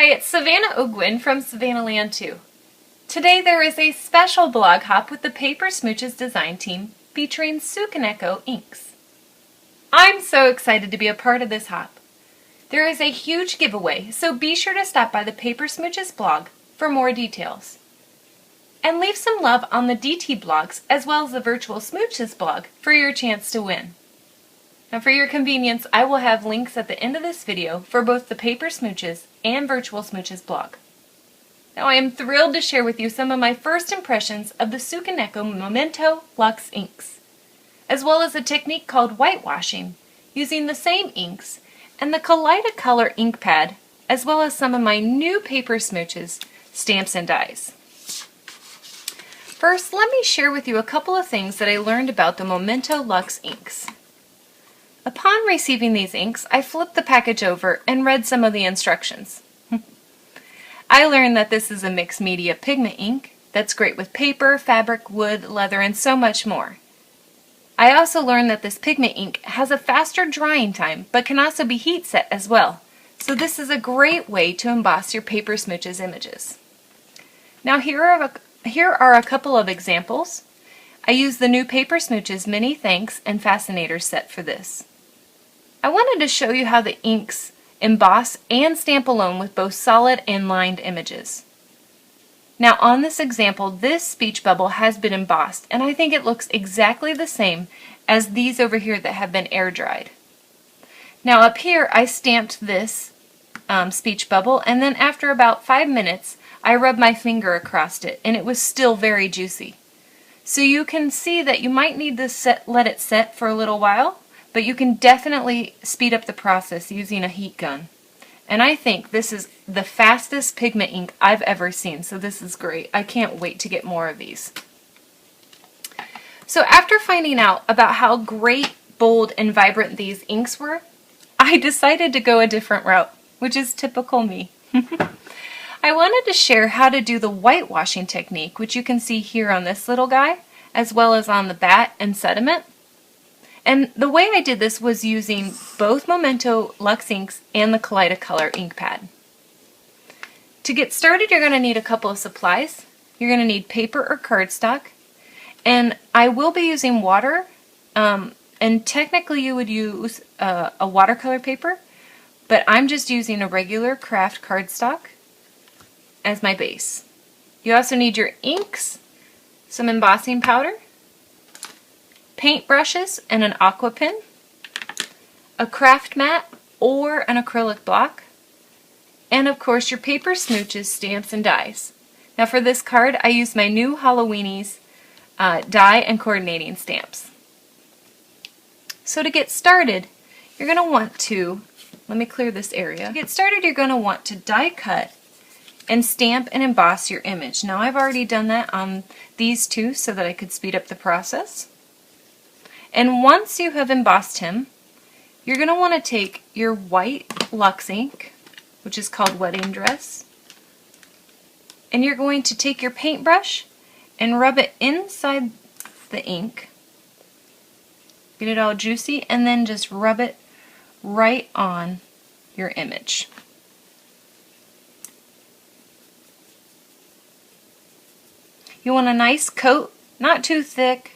Hi, it's Savannah Ogwin from Savannah 2. Today there is a special blog hop with the Paper Smooches design team featuring Sukaneko inks. I'm so excited to be a part of this hop. There is a huge giveaway, so be sure to stop by the Paper Smooches blog for more details. And leave some love on the DT blogs as well as the Virtual Smooches blog for your chance to win. Now for your convenience, I will have links at the end of this video for both the Paper Smooches and Virtual Smooches blog. Now I am thrilled to share with you some of my first impressions of the Sukaneko Memento Luxe inks, as well as a technique called whitewashing, using the same inks, and the Kaleidacolor ink pad, as well as some of my new Paper Smooches stamps and dies. First, let me share with you a couple of things that I learned about the Memento Luxe inks. Upon receiving these inks, I flipped the package over and read some of the instructions. I learned that this is a mixed media pigment ink that's great with paper, fabric, wood, leather, and so much more. I also learned that this pigment ink has a faster drying time, but can also be heat set as well. So this is a great way to emboss your Paper Smooches images. Now here are a couple of examples. I used the new Paper Smooches Mini Thanks and Fascinator set for this. I wanted to show you how the inks emboss and stamp alone with both solid and lined images. Now on this example, this speech bubble has been embossed, and I think it looks exactly the same as these over here that have been air dried. Now up here I stamped this speech bubble, and then after about 5 minutes I rubbed my finger across it, and it was still very juicy. So you can see that you might need to let it set for a little while, but you can definitely speed up the process using a heat gun. And I think this is the fastest pigment ink I've ever seen, so this is great. I can't wait to get more of these. So after finding out about how great, bold, and vibrant these inks were, I decided to go a different route, which is typical me. I wanted to share how to do the whitewashing technique, which you can see here on this little guy, as well as on the bat and sediment. And the way I did this was using both Memento Luxe inks and the Kaleidacolor ink pad. To get started, you're going to need a couple of supplies. You're going to need paper or cardstock, and I will be using water, and technically you would use a watercolor paper, but I'm just using a regular craft cardstock as my base. You also need your inks, some embossing powder, paint brushes and an aqua pen, a craft mat or an acrylic block, and of course your Paper Smooches stamps and dies. Now for this card I used my new Halloweenies die and coordinating stamps. So to get started, you're going to want to, let me clear this area. To get started, you're going to want to die cut and stamp and emboss your image. Now I've already done that on these two so that I could speed up the process. And once you have embossed him, you're going to want to take your white Luxe ink, which is called Wedding Dress, and you're going to take your paintbrush and rub it inside the ink, get it all juicy, and then just rub it right on your image. You want a nice coat, not too thick,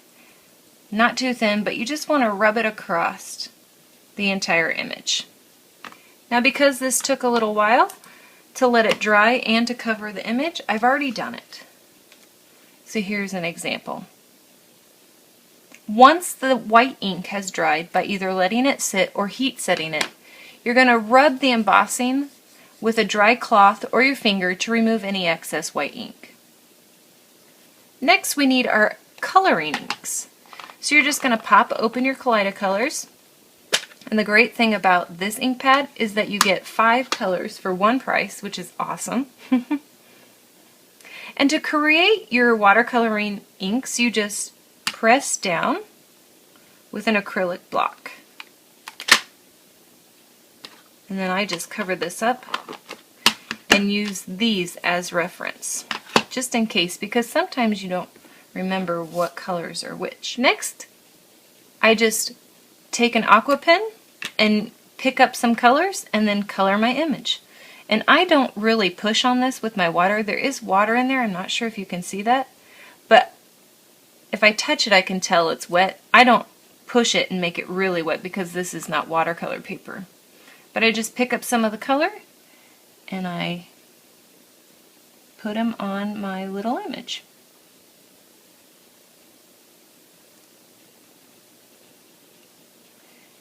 not too thin, but you just want to rub it across the entire image. Now because this took a little while to let it dry and to cover the image, I've already done it. So here's an example. Once the white ink has dried by either letting it sit or heat setting it, you're going to rub the embossing with a dry cloth or your finger to remove any excess white ink. Next we need our coloring inks. So you're just going to pop open your Kaleidacolors, and the great thing about this ink pad is that you get 5 colors for one price, which is awesome. And to create your watercoloring inks, you just press down with an acrylic block. And then I just cover this up and use these as reference, just in case, because sometimes you don't remember what colors are which. Next, I just take an aqua pen and pick up some colors and then color my image. And I don't really push on this with my water. There is water in there. I'm not sure if you can see that. But if I touch it, I can tell it's wet. I don't push it and make it really wet because this is not watercolor paper. But I just pick up some of the color and I put them on my little image.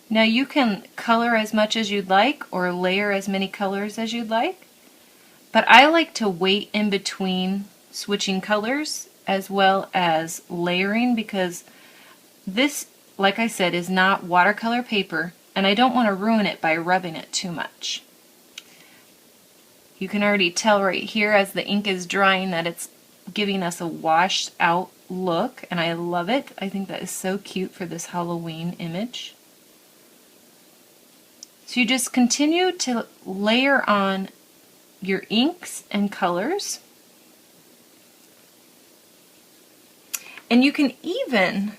Now you can color as much as you'd like or layer as many colors as you'd like, but I like to wait in between switching colors as well as layering because this, like I said, is not watercolor paper and I don't want to ruin it by rubbing it too much. You can already tell right here as the ink is drying that it's giving us a washed out look, and I love it. I think that is so cute for this Halloween image. So you just continue to layer on your inks and colors. And you can even,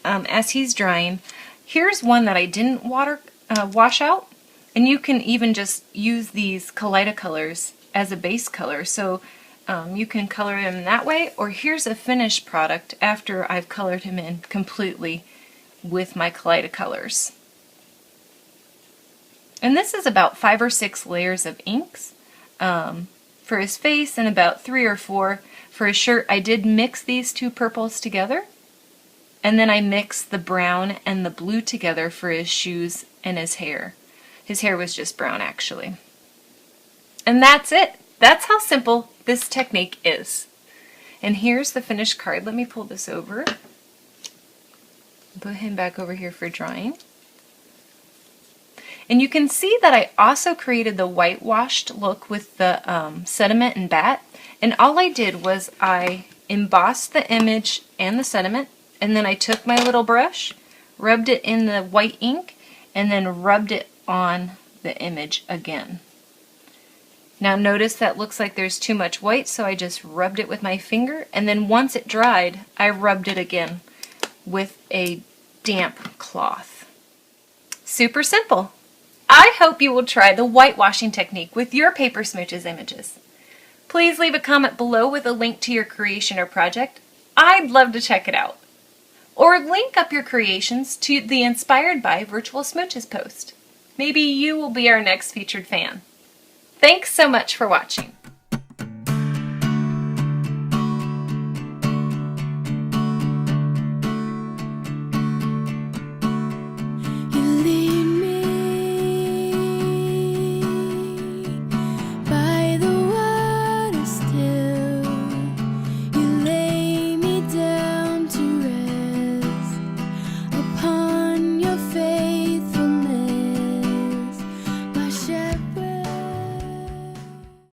as he's drying, here's one that I didn't wash out, and you can even just use these Kaleidocolors as a base color. So you can color him that way, or here's a finished product after I've colored him in completely with my Kaleidocolors. And this is about 5 or 6 layers of inks for his face and about 3 or 4 for his shirt. I did mix these two purples together, and then I mixed the brown and the blue together for his shoes and his hair. His hair was just brown actually. And that's it. That's how simple this technique is. And here's the finished card. Let me pull this over. Put him back over here for drying. And you can see that I also created the whitewashed look with the sediment and bat. And all I did was I embossed the image and the sediment, and then I took my little brush, rubbed it in the white ink, and then rubbed it on the image again. Now notice that looks like there's too much white, so I just rubbed it with my finger, and then once it dried, I rubbed it again with a damp cloth. Super simple. I hope you will try the whitewashing technique with your Paper Smooches images. Please leave a comment below with a link to your creation or project. I'd love to check it out. Or link up your creations to the Inspired by Virtual Smooches post. Maybe you will be our next featured fan. Thanks so much for watching.